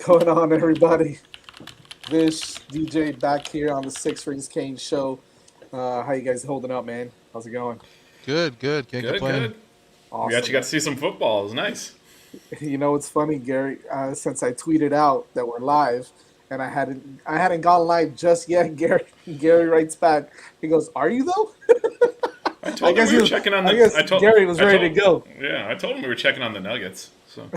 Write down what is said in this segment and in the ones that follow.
going on, everybody? Vish, DJ, back here on the Six Rings Kane show. How you guys holding up, man? How's it going? Good, good. Can't Good, complain. good. We actually Awesome, got to man. see some football. It was nice. You know what's funny, Gary? Since I tweeted out that we're live, and I hadn't gone live just yet. Gary writes back. He goes, "Are you though?" I I told him guess we he were was. checking on I the. guess Gary was ready to go. Yeah, I told him we were checking on the Nuggets. So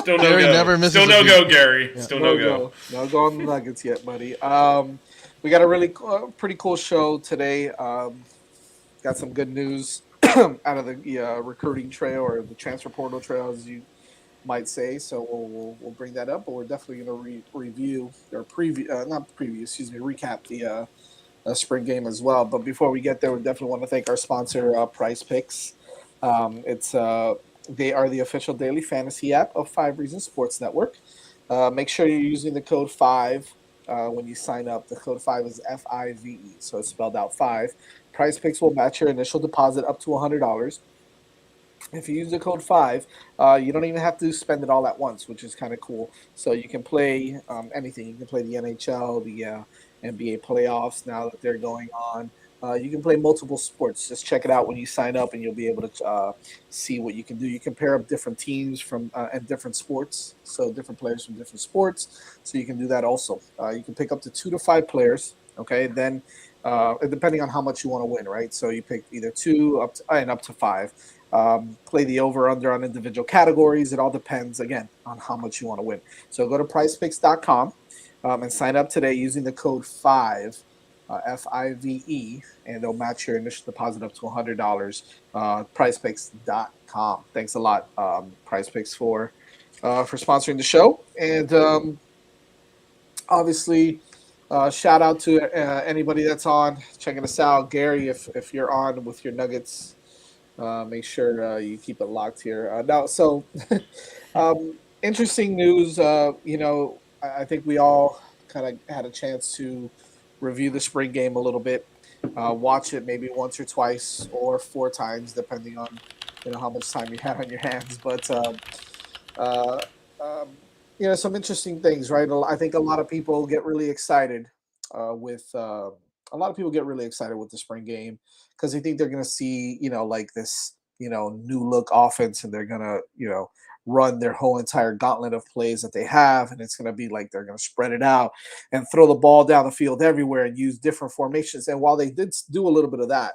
still no Gary go. never Still misses a no beat. go, Gary. Yeah, Still no no go. go, no go on the Nuggets yet, buddy. We got a pretty cool show today. Got some good news out of the recruiting trail or the transfer portal trail, as you might say. So we'll bring that up, but we're definitely going to review or preview, not preview, excuse me, recap the spring game as well. But before we get there, we definitely want to thank our sponsor, Price Picks. It's They are the official daily fantasy app of Five Reasons Sports Network. Make sure you're using the code five when you sign up. The code five is FIVE, so it's spelled out five. Price Picks will match your initial deposit up to $100. If you use the code five, you don't even have to spend it all at once, which is kind of cool. So you can play anything. You can play the NHL, the NBA playoffs now that they're going on. You can play multiple sports. Just check it out when you sign up, and you'll be able to see what you can do. You can pair up different teams from and different sports, so different players from different sports. So you can do that also. You can pick up to 2 to 5 players. Okay, then depending on how much you want to win, right? So you pick either two up to, and up to five. Play the over under on individual categories. It all depends, again, on how much you want to win. So go to pricepicks.com and sign up today using the code 5, FIVE, and they'll match your initial deposit up to $100. Pricepicks.com. Thanks a lot, Pricepicks, for sponsoring the show. And obviously, shout out to anybody that's on checking us out. Gary, if you're on with your Nuggets, make sure you keep it locked here. Now, so interesting news. I think we all kind of had a chance to review the spring game a little bit, watch it maybe once or twice or 4 times, depending on how much time you had on your hands. But uh, um, some interesting things, right? I think a lot of people get really excited with. A lot of people get really excited with the spring game because they think they're going to see, like this, new look offense, and they're going to, run their whole entire gauntlet of plays that they have, and it's going to be like they're going to spread it out and throw the ball down the field everywhere and use different formations. And while they did do a little bit of that,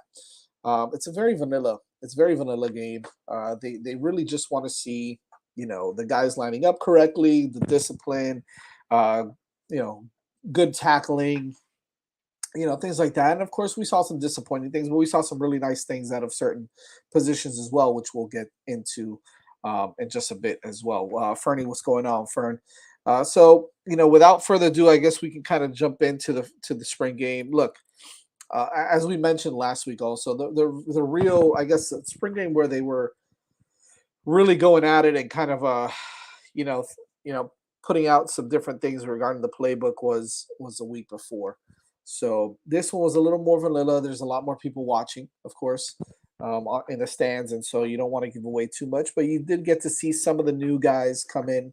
it's very vanilla game. They really just want to see, the guys lining up correctly, the discipline, uh, you know, good tackling, things like that. And of course, we saw some disappointing things, but we saw some really nice things out of certain positions as well, which we'll get into in just a bit as well. Fernie, what's going on, Fern? So, without further ado, I guess we can kind of jump into the spring game. Look, as we mentioned last week, also the real, I guess, the spring game where they were really going at it and kind of you know, putting out some different things regarding the playbook was the week before. So this one was a little more vanilla. There's a lot more people watching, of course, in the stands, and so you don't want to give away too much. But you did get to see some of the new guys come in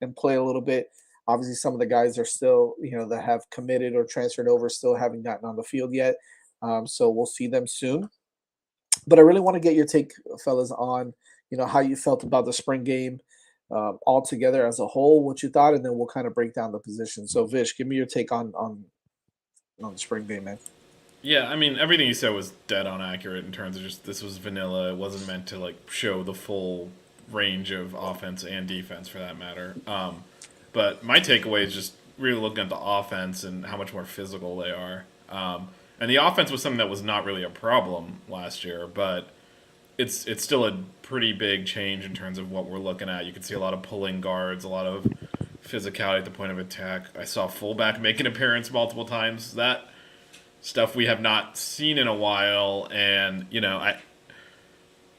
and play a little bit. Obviously, some of the guys are still, that have committed or transferred over, still haven't gotten on the field yet. So we'll see them soon. But I really want to get your take, fellas, on how you felt about the spring game altogether as a whole, what you thought, and then we'll kind of break down the position. So, Vish, give me your take on the spring game, man. Yeah, I mean everything you said was dead on accurate in terms of just this was vanilla. It wasn't meant to like show the full range of offense and defense for that matter. But my takeaway is just really looking at the offense and how much more physical they are. And the offense was something that was not really a problem last year, but it's still a pretty big change in terms of what we're looking at. You can see a lot of pulling guards, a lot of physicality at the point of attack. I saw fullback make an appearance multiple times. That stuff we have not seen in a while, and no, I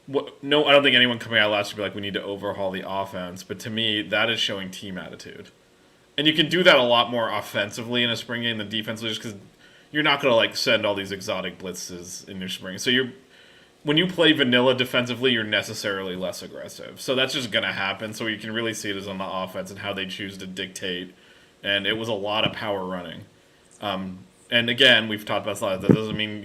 don't think anyone coming out last year would be like we need to overhaul the offense. But to me, that is showing team attitude, and you can do that a lot more offensively in a spring game than defensively, just because you're not going to like send all these exotic blitzes in your spring. So when you play vanilla defensively, you're necessarily less aggressive. So that's just going to happen. So you can really see it as on the offense and how they choose to dictate. And it was a lot of power running. And again, we've talked about this a lot. That doesn't mean,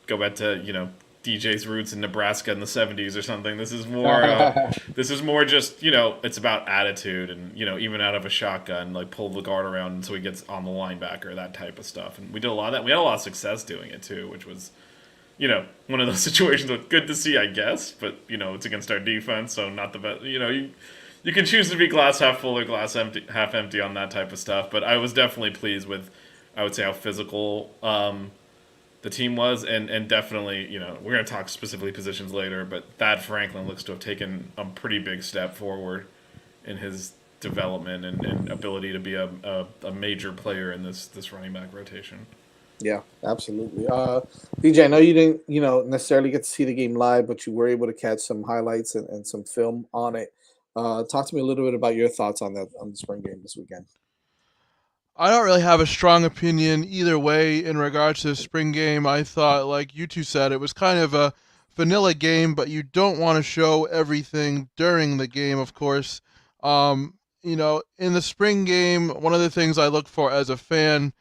go back to, DJ's roots in Nebraska in the 70s or something. This is more just, it's about attitude and, even out of a shotgun, like pull the guard around so he gets on the linebacker, that type of stuff. And we did a lot of that. We had a lot of success doing it too, which was, one of those situations that's good to see, I guess. But, it's against our defense, so not the best. You can choose to be glass half full or glass empty, half empty on that type of stuff. But I was definitely pleased with, I would say, how physical the team was, and definitely, we're going to talk specifically positions later, but Thad Franklin looks to have taken a pretty big step forward in his development and ability to be a major player in this running back rotation. Yeah, absolutely. DJ, I know you didn't, necessarily get to see the game live, but you were able to catch some highlights and some film on it. Talk to me a little bit about your thoughts on the spring game this weekend. I don't really have a strong opinion either way in regards to the spring game. I thought, like you two said, it was kind of a vanilla game, but you don't want to show everything during the game, of course. In the spring game, one of the things I look for as a fan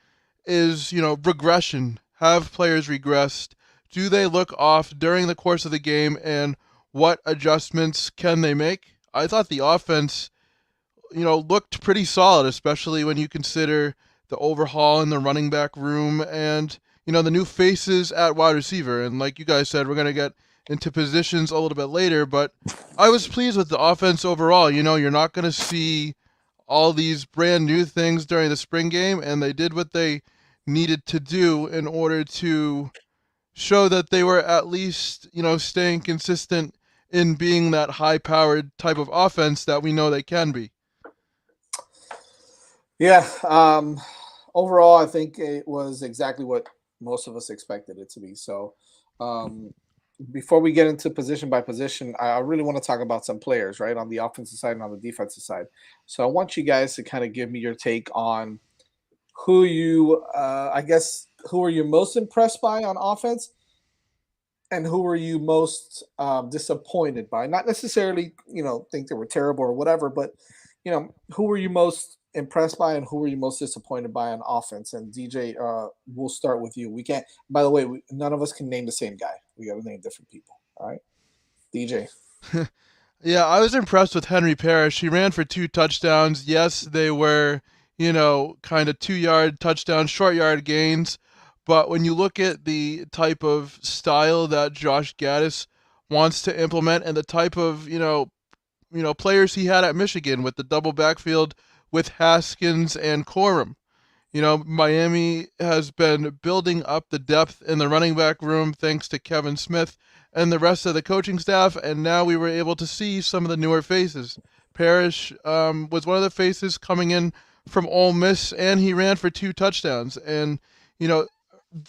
is, regression. Have players regressed? Do they look off during the course of the game, and what adjustments can they make? I thought the offense looked pretty solid, especially when you consider the overhaul in the running back room and, the new faces at wide receiver. And like you guys said, we're going to get into positions a little bit later, but I was pleased with the offense overall. You're not going to see all these brand new things during the spring game, and they did what they needed to do in order to show that they were at least, staying consistent in being that high-powered type of offense that we know they can be. Yeah. Overall, I think it was exactly what most of us expected it to be. So, before we get into position by position, I really want to talk about some players, right, on the offensive side and on the defensive side. So, I want you guys to kind of give me your take on who who are you most impressed by on offense, and who were you most disappointed by? Not necessarily, think they were terrible or whatever, but who were you most impressed by and who were you most disappointed by on offense? And DJ, we'll start with you. We can't. By the way, none of us can name the same guy. We got to name different people. All right, DJ. Yeah, I was impressed with Henry Parish. He ran for 2 touchdowns. Yes, they were, kind of 2 yard touchdowns, short yard gains. But when you look at the type of style that Josh Gaddis wants to implement and the type of, players he had at Michigan with the double backfield with Haskins and Corum. Miami has been building up the depth in the running back room thanks to Kevin Smith and the rest of the coaching staff, and now we were able to see some of the newer faces. Parish was one of the faces coming in from Ole Miss, and he ran for 2 touchdowns. And,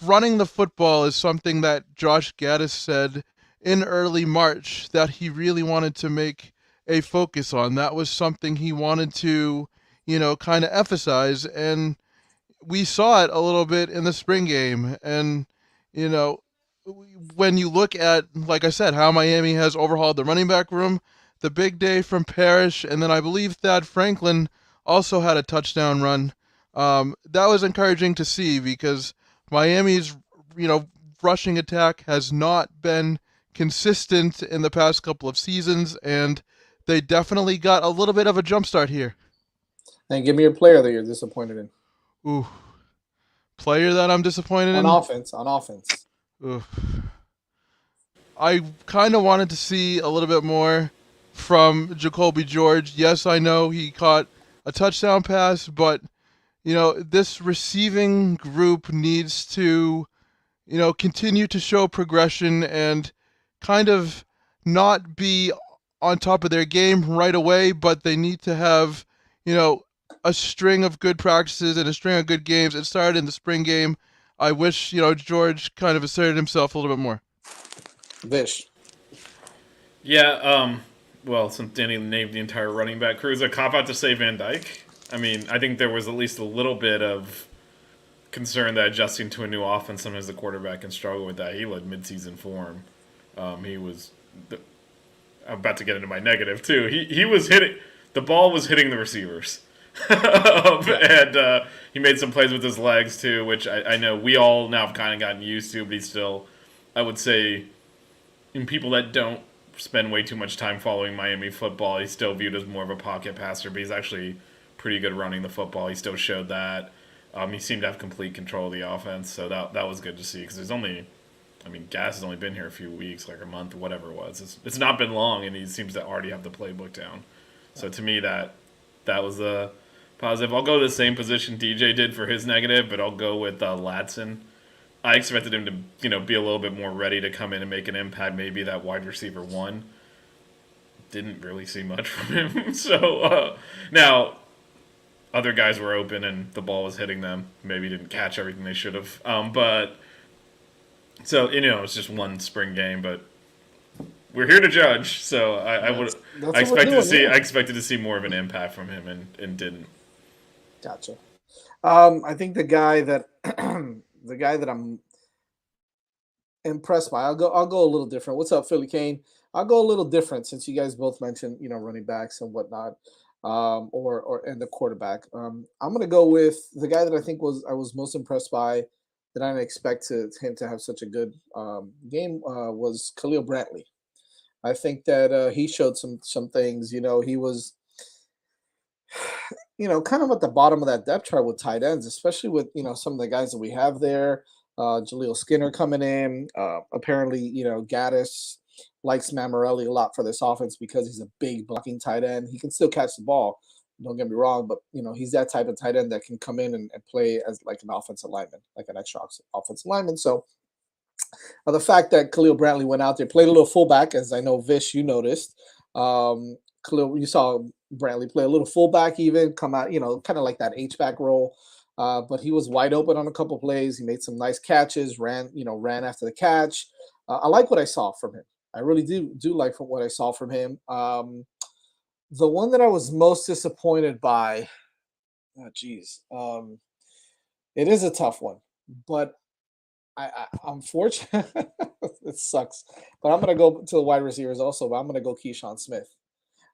running the football is something that Josh Gaddis said in early March that he really wanted to make a focus on. That was something he wanted to, kind of emphasize. And we saw it a little bit in the spring game. And, you know, when you look at, like I said, how Miami has overhauled the running back room, the big day from Parish, and then I believe Thad Franklin also had a touchdown run. That was encouraging to see because Miami's, rushing attack has not been consistent in the past couple of seasons, and they definitely got a little bit of a jump start here. And give me a player that you're disappointed in. Ooh. Player that I'm disappointed in? On offense. Ooh. I kind of wanted to see a little bit more from Jacoby George. Yes, I know he caught a touchdown pass, but, this receiving group needs to, continue to show progression and kind of not be on top of their game right away, but they need to have, a string of good practices and a string of good games. It started in the spring game. I wish, George kind of asserted himself a little bit more. Vish. Yeah, well, since Danny named the entire running back crew, it's a cop-out to say Van Dyke. I mean, I think there was at least a little bit of concern that adjusting to a new offense, sometimes the quarterback can struggle with that. He led midseason form. He was. I'm about to get into my negative too. He was hitting. The ball was hitting the receivers. And he made some plays with his legs too, which I know we all now have kind of gotten used to. But he's still, I would say, in people that don't spend way too much time following Miami football, he's still viewed as more of a pocket passer. But he's actually pretty good running the football. He still showed that. He seemed to have complete control of the offense, so that was good to see. Because there's only, I mean, Gas has only been here a few weeks, like a month, whatever it was. It's not been long, and he seems to already have the playbook down. So to me, that was a positive. I'll go the same position DJ did for his negative, but I'll go with Ladson. I expected him to, be a little bit more ready to come in and make an impact. Maybe that wide receiver one. Didn't really see much from him. So now, other guys were open and the ball was hitting them. Maybe didn't catch everything they should have. But so it's just one spring game, but we're here to judge. So I expected to see more of an impact from him and didn't. Gotcha. I think the guy that I'm impressed by, I'll go a little different. What's up, Philly Kane? I'll go a little different since you guys both mentioned running backs and whatnot, or and the quarterback. I'm gonna go with the guy that I think I was most impressed by, that I didn't expect him to have such a good game, was Khalil Brantley. I think that he showed some things. He was kind of at the bottom of that depth chart with tight ends, especially with some of the guys that we have there. Jaleel Skinner coming in. Apparently, Gaddis likes Mammarelli a lot for this offense because he's a big blocking tight end. He can still catch the ball. Don't get me wrong, but he's that type of tight end that can come in and play as like an offensive lineman, like an extra offensive lineman. So the fact that Khalil Brantley went out there, played a little fullback, as I know Vish, you noticed. Khalil, you saw Brantley play a little fullback, even come out, kind of like that H-back role. But he was wide open on a couple plays. He made some nice catches, ran after the catch. I like what I saw from him. I really do like what I saw from him. The one that I was most disappointed by, it is a tough one, but I'm fortunate. It sucks, but I'm gonna go to the wide receivers also. But I'm gonna go Keyshawn Smith.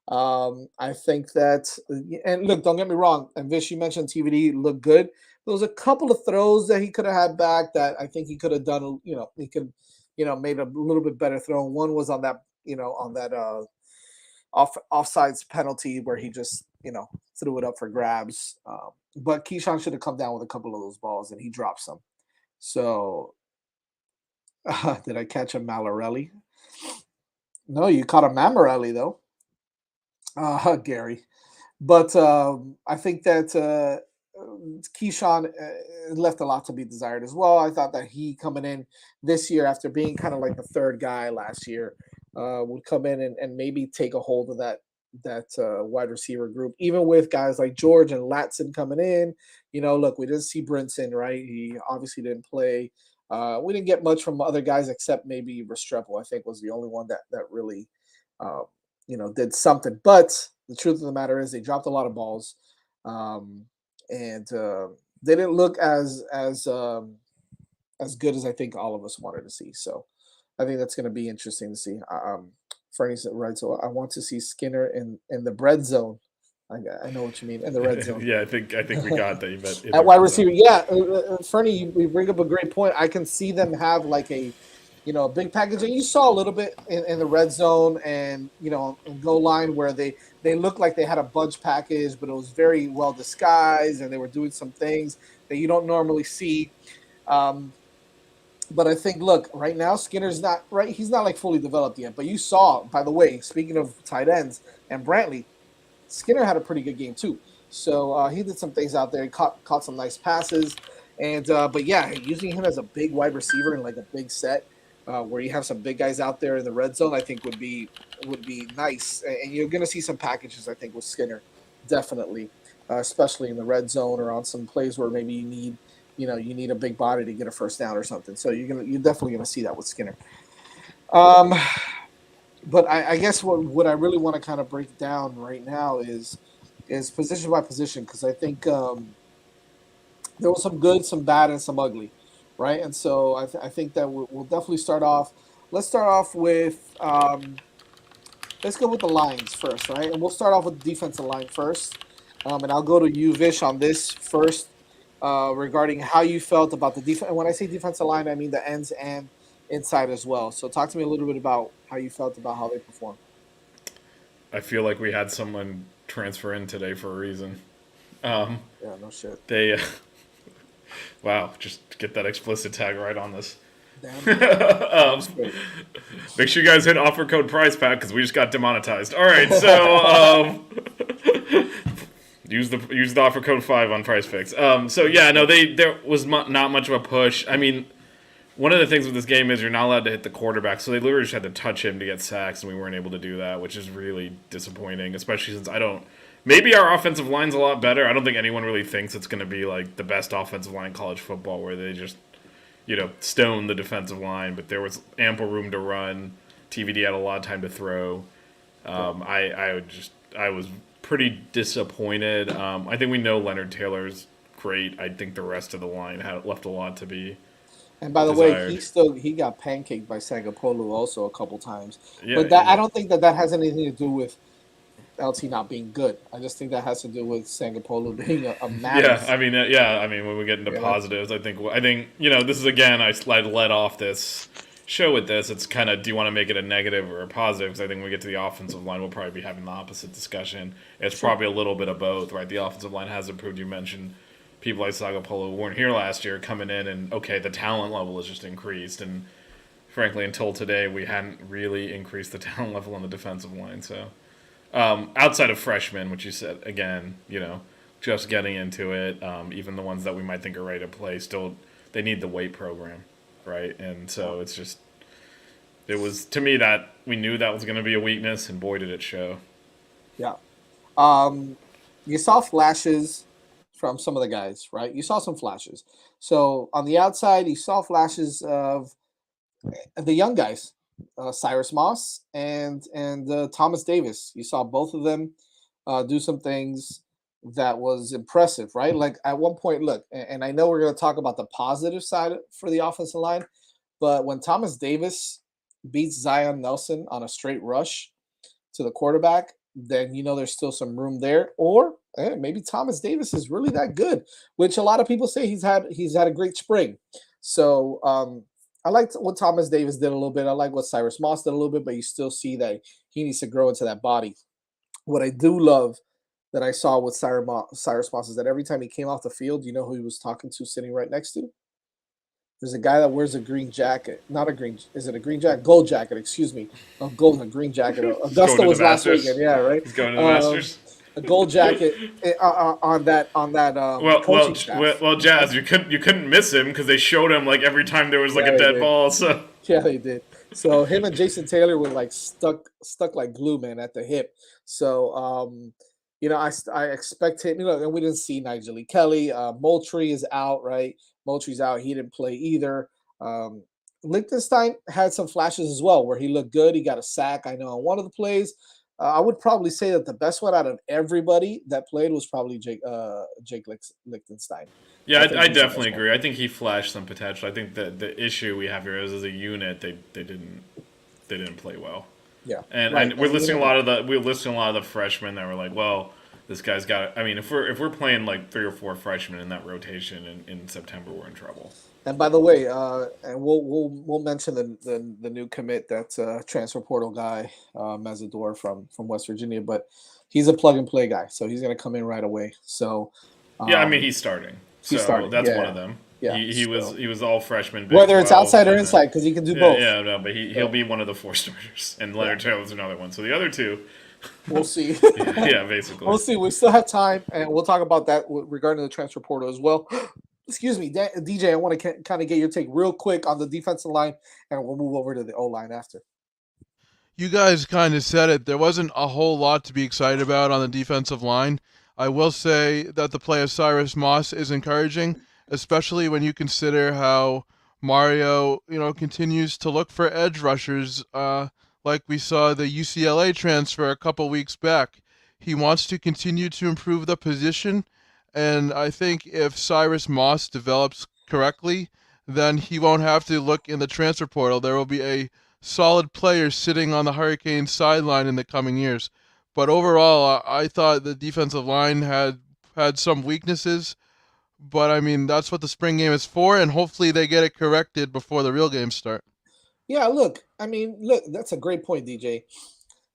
I think that, and look, don't get me wrong. And Vish, you mentioned TVD looked good. There was a couple of throws that he could have had back that I think he could have done. He could, made a little bit better throw. One was on that, offsides penalty where he just, threw it up for grabs. But Keyshawn should have come down with a couple of those balls, and he dropped some. So, did I catch a Mallarelli? No, you caught a Mammarelli though. Gary. But I think that Keyshawn left a lot to be desired as well. I thought that he coming in this year after being kind of like the third guy last year would come in and maybe take a hold of that wide receiver group, even with guys like George and Latson coming in. Look, we didn't see Brinson, right? He obviously didn't play. We didn't get much from other guys except maybe Restrepo, I think, was the only one that really did something. But the truth of the matter is they dropped a lot of balls, and they didn't look as good as I think all of us wanted to see. So I think that's going to be interesting to see. Fernie said, right, so I want to see Skinner in the red zone. I know what you mean, in the red zone. Yeah, I think we got that. You bet. At wide receiver, yeah. Fernie, you bring up a great point. I can see them have like a big package. And you saw a little bit in the red zone and, in goal line where they looked like they had a bunch package, but it was very well disguised and they were doing some things that you don't normally see. But I think, look, right now, Skinner's not right. He's not like fully developed yet. But you saw, by the way, speaking of tight ends and Brantley, Skinner had a pretty good game too. So he did some things out there. He caught some nice passes. And but yeah, using him as a big wide receiver in like a big set, where you have some big guys out there in the red zone, I think would be nice. And you're going to see some packages, I think, with Skinner, definitely, especially in the red zone or on some plays where maybe you need a big body to get a first down or something. So you're definitely going to see that with Skinner. But I guess what I really want to kind of break down right now is position by position, because I think there was some good, some bad, and some ugly. Right, and so I think that we'll definitely start off let's start off with let's go with the lines first, right? And we'll start off with the defensive line first. And I'll go to you, Vish, on this first regarding how you felt about the defense. And when I say defensive line, I mean the ends and inside as well. So talk to me a little bit about how you felt about how they performed. I feel like we had someone transfer in today for a reason. Yeah, no shit. They, wow, just get that explicit tag right on this. Damn. Make sure you guys hit offer code price pack because we just got demonetized. All right, so use the offer code 5 on Price Fix. So yeah, no, there was not much of a push. I mean, one of the things with this game is you're not allowed to hit the quarterback, so they literally just had to touch him to get sacks, and we weren't able to do that, which is really disappointing, especially since maybe our offensive line's a lot better. I don't think anyone really thinks it's going to be like the best offensive line in college football where they just, stone the defensive line, but there was ample room to run. TVD had a lot of time to throw. I was pretty disappointed. I think we know Leonard Taylor's great. I think the rest of the line had left a lot to be. And by the desired. way, he got pancaked by Sagapolu also a couple times. Yeah, But I don't think that has anything to do with LT not being good. I just think that has to do with Sagapolu being a madness. I mean, when we get into positives, I think this is again, I led off this show with this. It's kind of, do you want to make it a negative or a positive? Because I think when we get to the offensive line, we'll probably be having the opposite discussion. It's probably a little bit of both, right? The offensive line has improved. You mentioned people like Sagapolu who weren't here last year coming in, and okay, the talent level has just increased. And frankly, until today, we hadn't really increased the talent level on the defensive line. So outside of freshmen, which you said, again, just getting into it, even the ones that we might think are ready to play, still, they need the weight program, right? And so it was, to me, that we knew that was going to be a weakness, and boy, did it show. Yeah. You saw flashes from some of the guys, right? You saw some flashes. So on the outside, you saw flashes of the young guys, Cyrus Moss and Thomas Davis. You saw both of them do some things that was impressive, right? Like at one point, look, and I know we're going to talk about the positive side for the offensive line, but when Thomas Davis beats Zion Nelson on a straight rush to the quarterback, then there's still some room there. Or maybe Thomas Davis is really that good, which a lot of people say he's had a great spring. So I liked what Thomas Davis did a little bit. I like what Cyrus Moss did a little bit, but you still see that he needs to grow into that body. What I do love that I saw with Cyrus Moss is that every time he came off the field, you know who he was talking to sitting right next to? There's a guy that wears a green jacket. Not a green. Is it a green jacket? Gold jacket. Excuse me. A green jacket. Augusta was last weekend. Yeah, right. He's going to the Masters. A gold jacket on that. Coaching staff. Well, Jazz, you couldn't miss him because they showed him like every time there was like a dead ball. So yeah, they did. So him and Jason Taylor were like stuck like glue, man, at the hip. So I expect him. And we didn't see Nigel Kelly. Moultrie is out, right? Moultrie's out. He didn't play either. Lichtenstein had some flashes as well where he looked good. He got a sack, I know, on one of the plays. I would probably say that the best one out of everybody that played was probably Jake Lichtenstein. Yeah, I definitely agree. I think he flashed some potential. I think the issue we have here is as a unit, they didn't play well. Yeah, and we're listing a lot of the freshmen that were like, well, this guy's got. I mean, if we're playing like 3 or 4 freshmen in that rotation in September, we're in trouble. And by the way, and we'll mention the new commit, that's transfer portal guy, Mazador from West Virginia, but he's a plug and play guy, so he's going to come in right away. So I mean, he's starting. That's one of them. Yeah, he was all freshman. Whether it's outside or inside, because he can do both. Yeah, no, but he'll be one of the 4 starters, and Leonard Taylor's another one. So the other 2, we'll see. yeah, basically, we'll see. We still have time, and we'll talk about that regarding the transfer portal as well. Excuse me, DJ. I want to kind of get your take real quick on the defensive line, and we'll move over to the O line after. You guys kind of said it. There wasn't a whole lot to be excited about on the defensive line. I will say that the play of Cyrus Moss is encouraging, especially when you consider how Mario, continues to look for edge rushers, like we saw the UCLA transfer a couple weeks back. He wants to continue to improve the position, and I think if Cyrus Moss develops correctly, then he won't have to look in the transfer portal. There will be a solid players sitting on the Hurricanes sideline in the coming years. But overall, I thought the defensive line had some weaknesses. But I mean, that's what the spring game is for, and hopefully they get it corrected before the real games start. Yeah, look, I mean, look, that's a great point, DJ.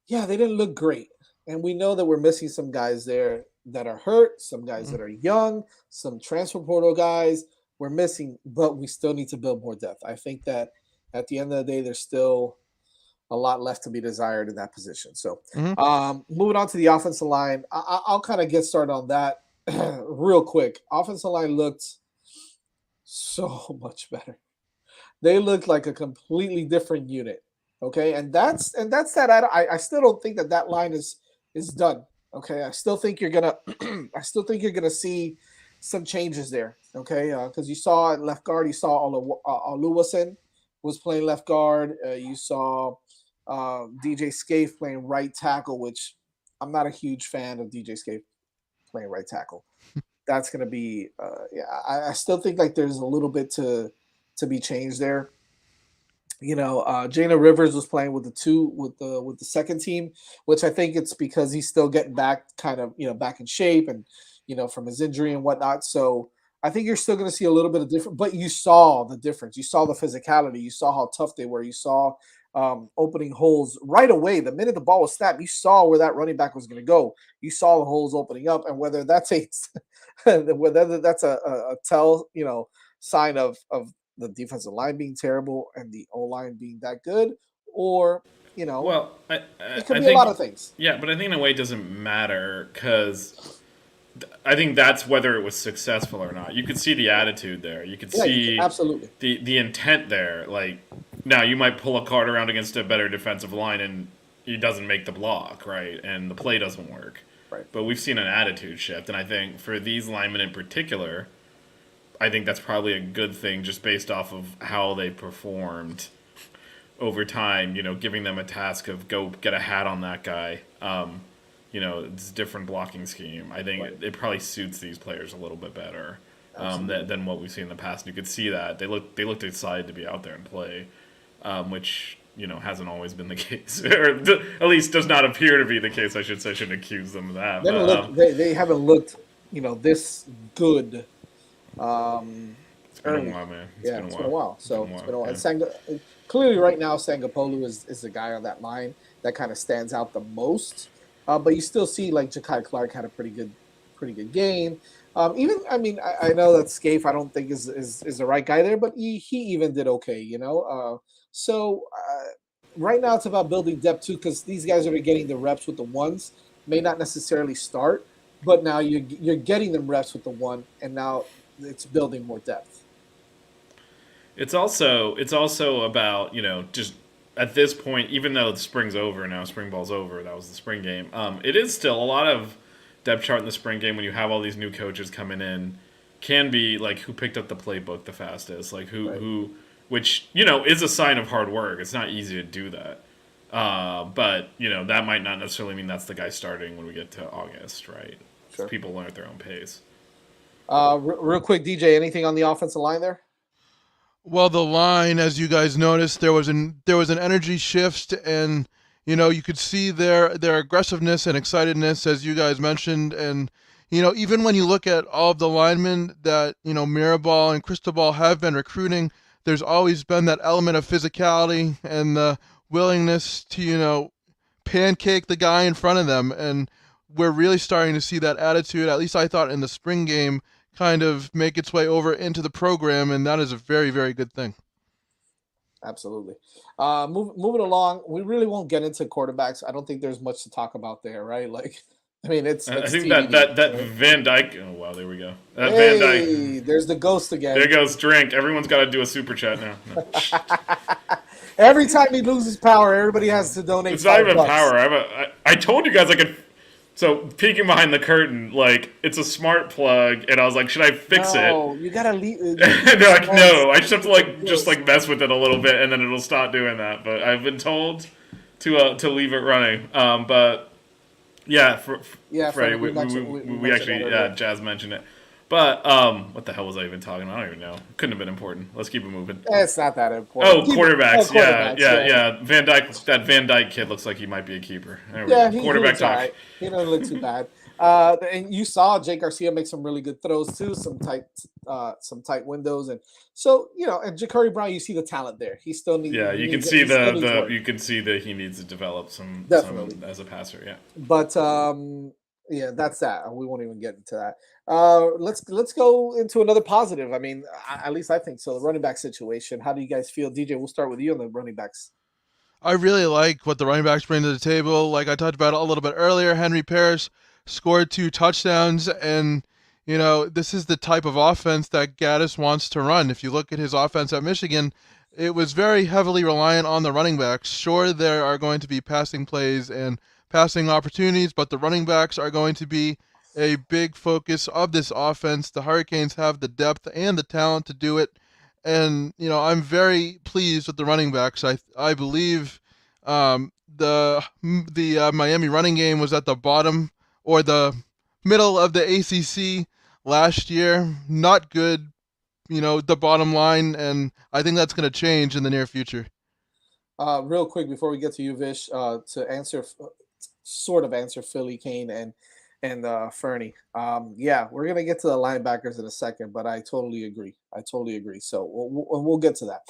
Yeah, they didn't look great. And we know that we're missing some guys there that are hurt, some guys Mm. that are young, some transfer portal guys we're missing, but we still need to build more depth. I think that at the end of the day, there's still a lot left to be desired in that position. So, Mm-hmm. moving on to the offensive line, I'll kind of get started on that real quick. Offensive line looked so much better. They looked like a completely different unit. Okay, and that's that. I still don't think that line is done. Okay, I still think you're gonna I still think you're gonna see some changes there. Okay, because you saw at left guard, you saw Oluwasen was playing left guard. You saw DJ Scaife playing right tackle, which I'm not a huge fan of DJ Scaife playing right tackle. That's gonna be yeah. I still think like there's a little bit to be changed there. Jana Rivers was playing with the second team, which I think it's because he's still getting back kind of, back in shape and, from his injury and whatnot. So I think you're still going to see a little bit of different, but you saw the difference. You saw the physicality. You saw how tough they were. You saw opening holes right away. The minute the ball was snapped, you saw where that running back was going to go. You saw the holes opening up, and whether that's whether that's a tell, sign of the defensive line being terrible and the O line being that good, or Well, it could I be a think lot of things. yeah, but I think in a way it doesn't matter because I think that's whether it was successful or not. You could see the attitude there. You could Yeah, see absolutely. the intent there. Like now, you might pull a card around against a better defensive line and he doesn't make the block, right? And the play doesn't work. Right. But we've seen an attitude shift, and I think for these linemen in particular, I think that's probably a good thing just based off of how they performed over time. Giving them a task of go get a hat on that guy. It's a different blocking scheme. I think Right. it probably suits these players a little bit better Absolutely. than what we've seen in the past. And you could see that they looked excited to be out there and play, which hasn't always been the case, or at least does not appear to be the case. I should say. I shouldn't accuse them of that. They haven't looked. They haven't looked. This good. It's been Early. a while, man. It's been a while. So it's been a while. Yeah. Clearly, right now, Sangapolu is the guy on that line that kind of stands out the most. But you still see like Ja'Kai Clark had a pretty good game. Even I mean I know that Scaife I don't think is the right guy there, but he even did okay. So right now it's about building depth too, because these guys that are getting the reps with the ones may not necessarily start, but now you're getting them reps with the one, and now it's building more depth. It's also about just at this point, even though the spring's over now, spring ball's over. That was the spring game. It is still a lot of depth chart in the spring game when you have all these new coaches coming in. Can be like who picked up the playbook the fastest, like who which is a sign of hard work. It's not easy to do that. But that might not necessarily mean that's the guy starting when we get to August, right? Sure. People learn at their own pace. Real quick, DJ, anything on the offensive line there? Well, the line, as you guys noticed, there was an energy shift, and you could see their aggressiveness and excitedness, as you guys mentioned, and even when you look at all of the linemen that Mirabal and Cristobal have been recruiting, there's always been that element of physicality and the willingness to pancake the guy in front of them, and we're really starting to see that attitude. At least I thought in the spring game kind of make its way over into the program, and that is a very, very good thing. Absolutely. Moving along, we really won't get into quarterbacks. I don't think there's much to talk about there, right? Like, I mean, it's I think TBD, that right? Van Dyke. Oh wow, there we go. That Hey, Van Dyke. there's the ghost again. There goes drink. Everyone's got to do a super chat now. No. Every time he loses power, everybody has to donate. It's not even $5. power. I told you guys I could. So peeking behind the curtain, like it's a smart plug, and I was like, should I fix No, it? you gotta leave. And they're like, no, I just have to just mess with it a little bit, and then it'll stop doing that. But I've been told to leave it running. But yeah, Yeah, Freddie, we we mentioned actually that earlier. Jazz mentioned it. But what the hell was I even talking about? I don't even know. Couldn't have been important. Let's keep it moving. It's not that important. Oh, quarterbacks. Quarterbacks. Yeah. Van Dyke. That Van Dyke kid looks like he might be a keeper. There we Yeah, go. he Quarterback looks all talk. right. He doesn't look too bad. And you saw Jake Garcia make some really good throws too, some tight windows, and so and Jacoby Brown, you see the talent there. He still needs. Yeah, you can see you can see that he needs to develop some as a passer. Yeah. But yeah, that's that. We won't even get into that. Let's go into another positive. I mean, at least I think so. The running back situation. How do you guys feel, DJ? We'll start with you on the running backs. I really like what the running backs bring to the table. Like I talked about a little bit earlier, Henry Parish scored 2 touchdowns, and this is the type of offense that Gaddis wants to run. If you look at his offense at Michigan, it was very heavily reliant on the running backs. Sure, there are going to be passing plays and passing opportunities, but the running backs are going to be a big focus of this offense. The Hurricanes have the depth and the talent to do it. And I'm very pleased with the running backs. I believe the Miami running game was at the bottom or the middle of the ACC last year. Not good, the bottom line, and I think that's going to change in the near future. Real quick before we get to you, Vish, to sort of answer Philly, Kane, and Fernie. Yeah, we're gonna get to the linebackers in a second, but I totally agree. So we'll get to that.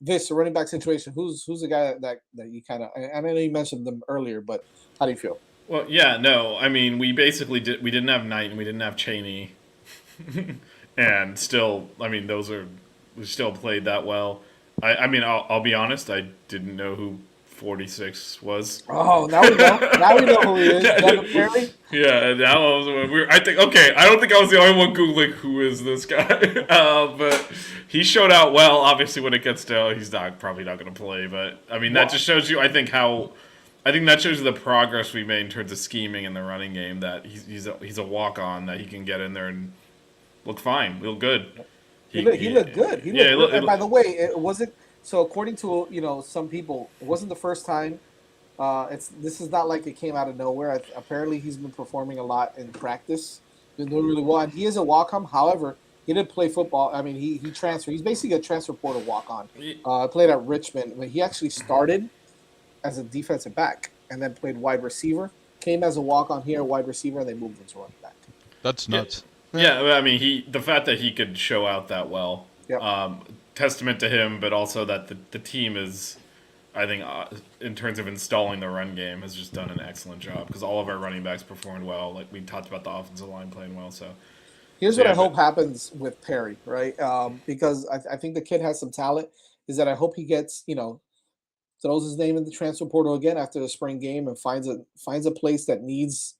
Vish, the running back situation. Who's the guy that you kind of? I know you mentioned them earlier, but how do you feel? Well, yeah, no. I mean, we basically we didn't have Knight and we didn't have Cheney, and still, I mean, we still played that well. I mean, I'll be honest. I didn't know who 46 was. Oh, now we know. Now we know who he is. Devin Perry? Yeah, that was weird. I don't think I was the only one googling who is this guy. But he showed out well. Obviously, when it gets to, he's probably not going to play. But I mean, that just shows you. I think that shows you the progress we made in terms of scheming in the running game. That he's a walk on that he can get in there and look fine, look good. He looked good. He looked good. And by the way, it wasn't. So according to some people, it wasn't the first time. This is not like it came out of nowhere. Apparently, he's been performing a lot in practice. Been doing really well. And he is a walk-on. However, he did play football. I mean, he transferred. He's basically a transfer portal walk-on. Played at Richmond. But he actually started as a defensive back and then played wide receiver. Came as a walk-on here, wide receiver, and they moved him to running back. That's nuts. Yeah, I mean, the fact that he could show out that well. Yep. Testament to him, but also that the team is, I think, in terms of installing the run game, has just done an excellent job because all of our running backs performed well. Like we talked about the offensive line playing well. So here's what I hope happens with Perry, right? Because I think the kid has some talent. Is that I hope he gets throws his name in the transfer portal again after the spring game and finds a place that needs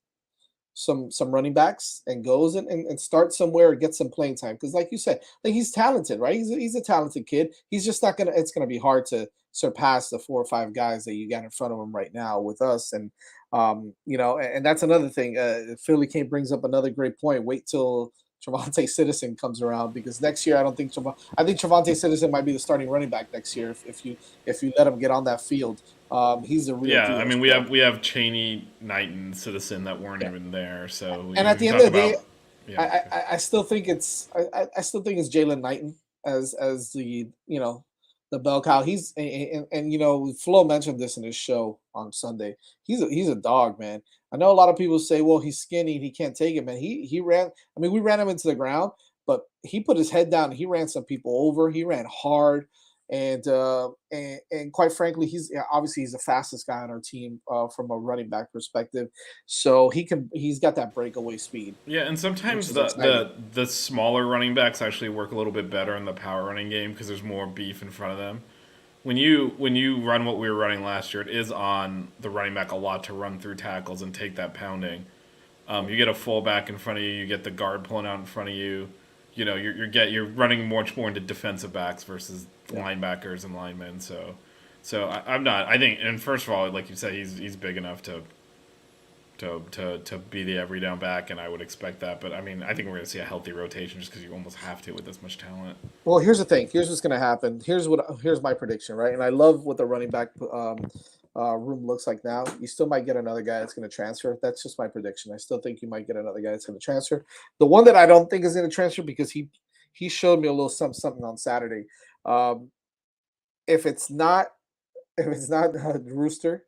some running backs and goes and starts somewhere and gets some playing time. Because like you said, like he's talented, right? He's a talented kid. He's just not it's gonna be hard to surpass the 4 or 5 guys that you got in front of him right now with us. And and that's another thing. Philly Kane brings up another great point. Wait till Trevante Citizen comes around because next year I think Trevante Citizen might be the starting running back next year if you let him get on that field. He's a real deal. I mean we have Cheney, Knight, and Citizen that weren't even there. So and at the end of the day, I still think it's Jalen Knighton as the the bell cow. He's and Flo mentioned this in his show on Sunday. He's a dog, man. I know a lot of people say, well, he's skinny and he can't take it, man. He ran. I mean, we ran him into the ground, but he put his head down and he ran some people over. He ran hard. And quite frankly, he's the fastest guy on our team from a running back perspective. So he's got that breakaway speed. Yeah, and sometimes the smaller running backs actually work a little bit better in the power running game because there's more beef in front of them. When you run what we were running last year, it is on the running back a lot to run through tackles and take that pounding. You get a fullback in front of you, you get the guard pulling out in front of you. You're running much more into defensive backs versus linebackers and linemen. So I'm not. I think, and first of all, like you said, he's big enough to be the every down back, and I would expect that. But I mean, I think we're going to see a healthy rotation just because you almost have to with this much talent. Well, here's the thing. Here's what's going to happen. Here's my prediction, right? And I love what the running back room looks like now. You still might get another guy that's going to transfer. That's just my prediction. I still think you might get another guy that's going to transfer. The one that I don't think is going to transfer because he showed me a little something on Saturday. Um, if it's not Rooster,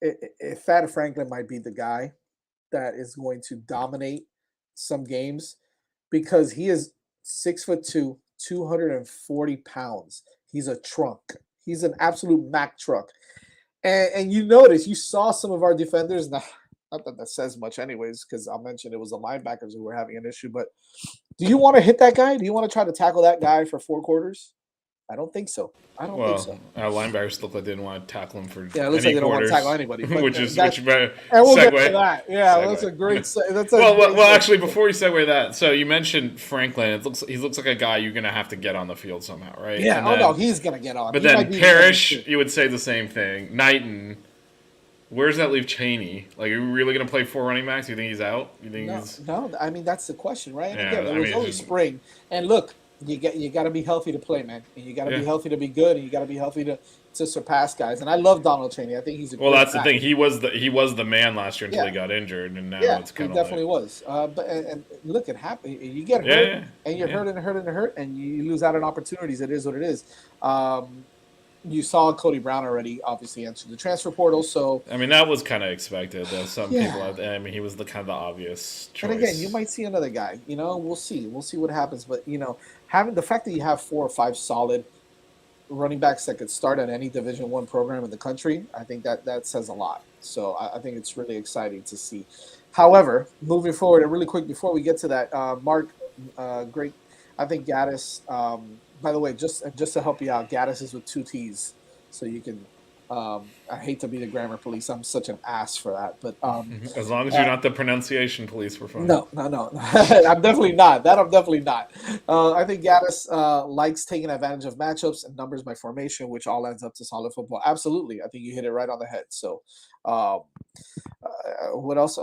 if Thad Franklin might be the guy that is going to dominate some games because he is 6'2", 240 pounds. He's a trunk. He's an absolute Mack truck. And you notice, you saw some of our defenders. Not that says much, anyways, because I'll mention it was the linebackers who were having an issue. But do you want to hit that guy? Do you want to try to tackle that guy for 4 quarters? I don't think so. Linebackers look like they didn't want to tackle him for it looks like they don't want to tackle anybody. which we'll segue. get to that. Yeah, segue. That's a great. Actually, before you segue that, so you mentioned Franklin. He looks like a guy you're gonna have to get on the field somehow, right? Yeah. No, he's gonna get on. But then Parish, you would say the same thing. Knighton. Where does that leave Chaney? Like, are we really going to play 4 running backs? You think he's out? You think no. I mean, that's the question, right? And yeah, again, it was only spring. And look, you got to be healthy to play, man. And you got to be healthy to be good. And you got to be healthy to surpass guys. And I love Donald Chaney. I think he's a well. That's the thing. He was the man last year until he got injured, and now it's kind of he definitely was. But look, it happened. You get hurt, and you're hurt, and you lose out on opportunities. It is what it is. You saw Cody Brown already obviously enter the transfer portal, so I mean that was kind of expected. Some people out there, I mean, he was the kind of the obvious choice. And again, you might see another guy. We'll see what happens. But having the fact that you have 4 or 5 solid running backs that could start at any Division I program in the country, I think that says a lot. So I think it's really exciting to see. However, moving forward, and really quick before we get to that, Mark, great. I think Gaddis. By the way, just to help you out, Gaddis is with 2 T's, so you can. I hate to be the grammar police. I'm such an ass for that, but as long as you're not the pronunciation police, we're fine. No. I'm definitely not. I'm definitely not. I think Gaddis likes taking advantage of matchups and numbers by formation, which all adds up to solid football. Absolutely, I think you hit it right on the head. So, what else?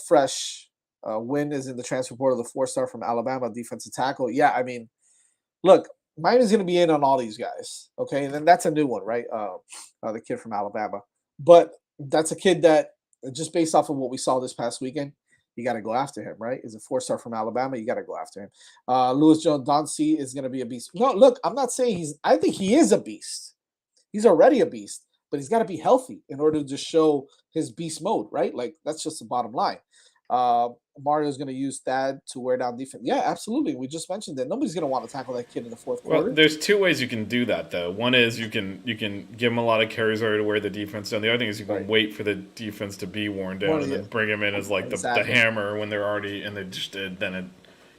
Fresh Wynn is in the transfer portal, the 4-star from Alabama, defensive tackle. Yeah, I mean, look. Miami's going to be in on all these guys, okay? And then that's a new one, right? The kid from Alabama. But that's a kid that, just based off of what we saw this past weekend, you got to go after him, right? He's a 4-star from Alabama. You got to go after him. Louis Jones-Dauncey is going to be a beast. No, look, I'm not saying I think he is a beast. He's already a beast, but he's got to be healthy in order to just show his beast mode, right? Like, that's just the bottom line. Mario's going to use Thad to wear down defense. Yeah, absolutely. We just mentioned that nobody's going to want to tackle that kid in the 4th quarter. Well, there's 2 ways you can do that, though. One is you can give him a lot of carries or to wear the defense down. The other thing is you can wait for the defense to be worn down and then bring him in as like the hammer when they're already and they just did. Then it,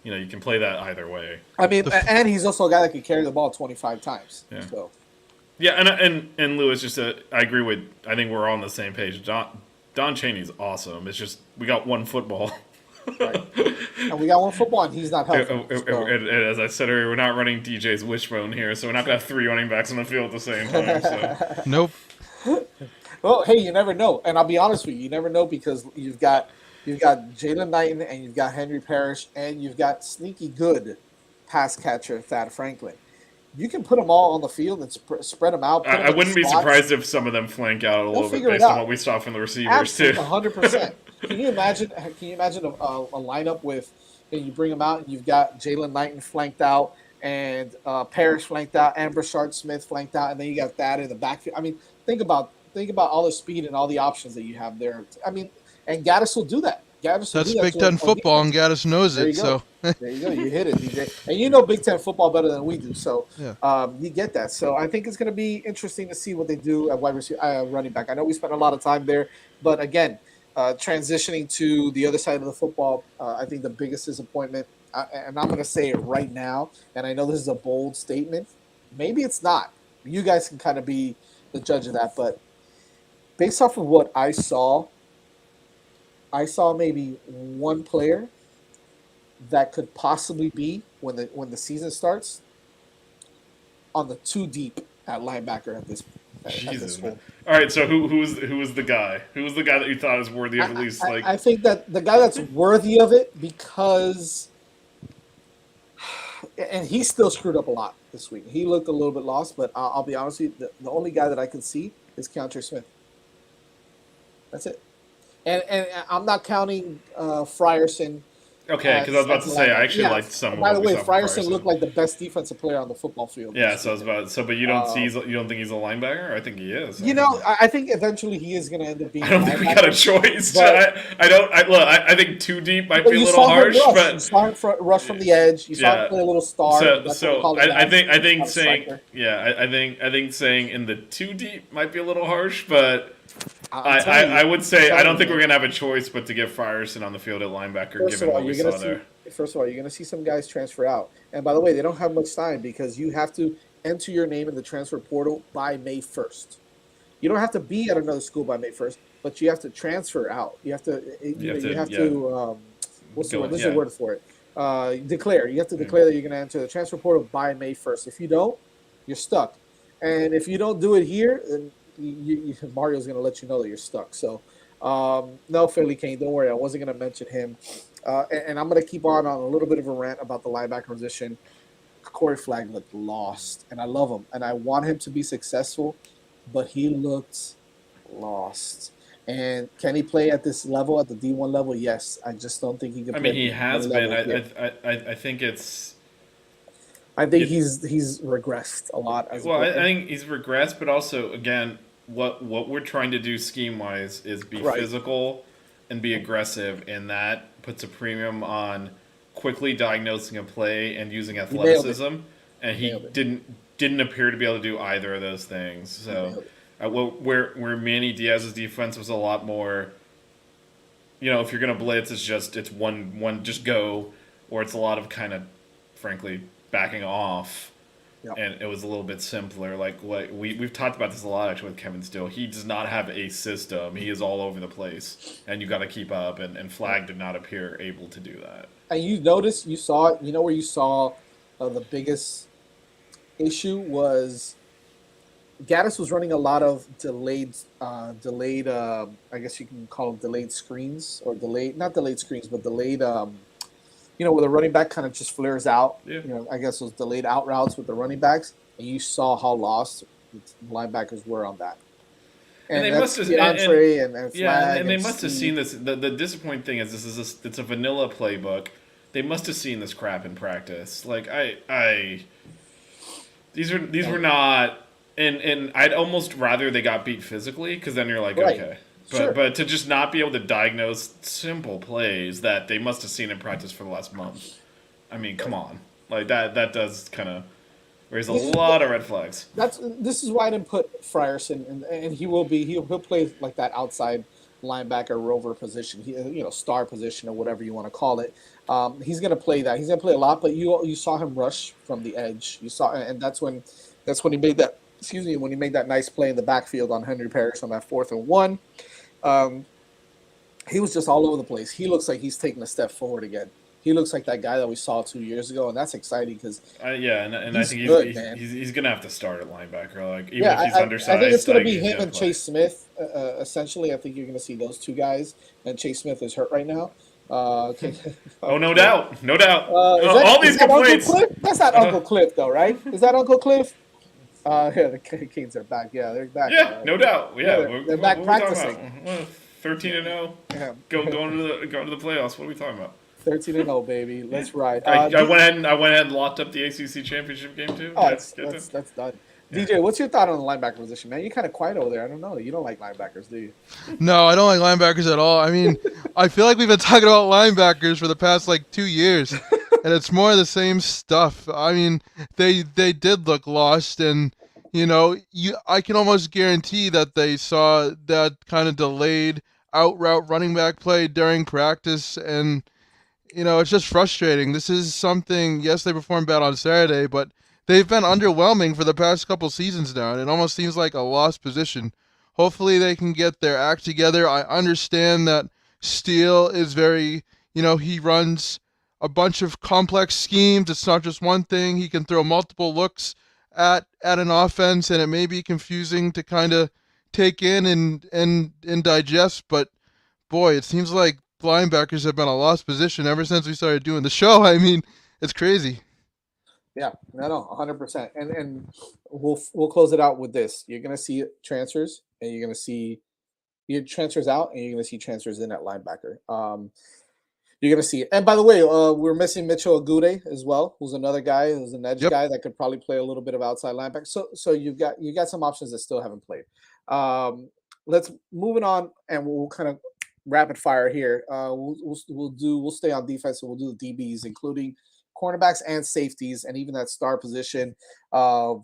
you can play that either way. I mean, and he's also a guy that can carry the ball 25 times. Yeah. So. Yeah, and Lewis, I agree with. I think we're all on the same page. Don Chaney's awesome. It's just we got one football. Right. And we got one football, and he's not healthy. And as I said earlier, we're not running DJ's wishbone here, so we're not going to have 3 running backs on the field at the same time. So. Nope. Well, hey, you never know. And I'll be honest with you, you never know because you've got Jalen Knighton, and you've got Henry Parish, and you've got sneaky good pass catcher Thad Franklin. You can put them all on the field and spread them out. I wouldn't be surprised if some of them flank out a little bit based on what we saw from the receivers. Absolutely, 100%. Can you imagine a lineup with, and you bring them out, and you've got Jalen Knighton flanked out, and Parish flanked out, and Brashard Smith flanked out, and then you got that in the backfield. I mean, think about all the speed and all the options that you have there. I mean, and Gaddis will do that. That's Big Ten football, and Gaddis knows it. So there you go. You hit it, DJ. And you know Big Ten football better than we do, so you get that. So I think it's going to be interesting to see what they do at wide receiver, running back. I know we spent a lot of time there, but again. Transitioning to the other side of the football, I think the biggest disappointment, and I'm going to say it right now, and I know this is a bold statement. Maybe it's not. You guys can kind of be the judge of that, but based off of what I saw maybe one player that could possibly be when the season starts on the 2 deep at linebacker at this point. Jesus, man. All right, so who was the guy? Who was the guy that you thought was worthy of at least like? I think that the guy that's worthy of it because, and he still screwed up a lot this week. He looked a little bit lost, but I'll be honest with you, the only guy that I can see is Keyshawn Smith. That's it. And I'm not counting Frierson Okay, because I was about as to a say I linebacker. actually Yeah. liked some of By what the we way, saw from Frierson Frierson. looked like the best defensive player on the football field Yeah, this so I was weekend. about. So, but you don't see. You don't think he's a linebacker? I think he is. You know, I think eventually he is going to end up being I a don't think we got a linebacker. choice. But I don't. Look. I think too deep might but be a you little saw him harsh, rush. You but saw him rush from the edge. You saw him yeah. play a little star. That's what we So call it now. I think Not a saying striker. I think saying in the too deep might be a little harsh, but I'm telling you. I would I'm say I telling don't you, think we're man. gonna have a choice but to get Frierson on the field at linebacker, First of given all, what we you're gonna saw see. there. First of all, you're gonna see some guys transfer out. And by the way, they don't have much time because you have to enter your name in the transfer portal by May 1st. You don't have to be at another school by May 1st, but you have to transfer out. You have to, You you know, have you to have to. What's the go word? This is the yeah. word for it. Declare. You have to declare that you're going to enter the transfer portal by May 1st. If you don't, you're stuck. And if you don't do it here, then Mario's going to let you know that you're stuck. So, no, Philly Kane, don't worry. I wasn't going to mention him. And I'm going to keep on a little bit of a rant about the linebacker position. Corey Flagg looked lost, and I love him, and I want him to be successful, but he looked lost. And can he play at this level, at the D1 level? Yes. I just don't think he can I play mean, at the he D1 has been. level here. I think it's. I think It, he's regressed a lot as a well, I player. think he's regressed, but also again, what we're trying to do scheme wise is be Right. physical and be aggressive, and that puts a premium on quickly diagnosing a play and using You nailed it. athleticism. And You he nailed it. didn't appear to be able to do either of those things. You So, nailed it. where Manny Diaz's defense was a lot more, if you're gonna blitz, it's one just go, or it's a lot of kind of, frankly, backing off, Yeah. and it was a little bit simpler. Like what we've talked about this a lot actually with Kevin Steele. He does not have a system. He is all over the place, and you got to keep up. And Flag did not appear able to do that. And you noticed, you saw it. You know where you saw the biggest issue was Gaddis was running a lot of delayed. I guess you can call them delayed screens or delayed, not delayed screens, but delayed. Where the running back kind of just flares out. Yeah. I guess those delayed out routes with the running backs, and you saw how lost the linebackers were on that. And And they must that's have, the entree and yeah, flag and they and must have seen speed. this. The disappointing thing is it's a vanilla playbook. They must have seen this crap in practice. Like these were not, and I'd almost rather they got beat physically because then you're like Right. okay, Sure. but to just not be able to diagnose simple plays that they must have seen in practice for the last month. I mean, come on, like that does kind of raise a This is lot of red flags. this is why I didn't put Frierson, and he'll play like that outside linebacker rover position, star position or whatever you want to call it. He's going to play that. He's going to play a lot, but you saw him rush from the edge. You saw, and that's when he made that. Excuse me, when he made that nice play in the backfield on Henry Parish on that 4th and 1. Um, he was just all over the place. He looks like he's taking a step forward again. He looks like that guy that we saw 2 years ago, and that's exciting because Yeah, and I he's think good, man. he's gonna have to start at linebacker. Like even Yeah, if he's I think it's undersized, going to like be he's him gonna and play. Chase Smith. Essentially, I think you're going to see those two guys, and Chase Smith is hurt right now. Okay. Oh, no doubt, no doubt. Is that All is these that Uncle complaints. Cliff? That's not Uncle Cliff, though, right? Is that Uncle Cliff? Yeah, the Kings are back. Yeah, they're back. All Yeah, right. no doubt. Yeah, Yeah, they're back what are we talking practicing. about? 13-0, Yeah. going to the playoffs. What are we talking about? 13-0, baby. Let's ride. I went ahead and locked up the ACC championship game too. Oh, Get them. that's done. DJ, what's your thought on the linebacker position, man? You're kind of quiet over there. I don't know. You don't like linebackers, do you? No, I don't like linebackers at all. I mean, I feel like we've been talking about linebackers for the past like 2 years, and it's more of the same stuff. I mean, they did look lost, and I can almost guarantee that they saw that kind of delayed out route running back play during practice, and it's just frustrating. This is something. Yes, they performed bad on Saturday, but they've been underwhelming for the past couple seasons now, and it almost seems like a lost position. Hopefully, they can get their act together. I understand that Steele is very, he runs a bunch of complex schemes. It's not just one thing. He can throw multiple looks at an offense, and it may be confusing to kind of take in and digest. But boy, it seems like linebackers have been a lost position ever since we started doing the show. I mean, it's crazy. Yeah, no, 100%. And we'll close it out with this. You're gonna see transfers, and you're gonna see You get transfers out, and you're going to see transfers in at linebacker. You're going to see it. And by the way, we're missing Mitchell Agude as well, who's another guy who's an edge Yep. guy that could probably play a little bit of outside linebacker. So you got some options that still haven't played. Let's moving on, and we'll kind of rapid fire here. We'll stay on defense, and we'll do the DBs, including cornerbacks and safeties, and even that star position.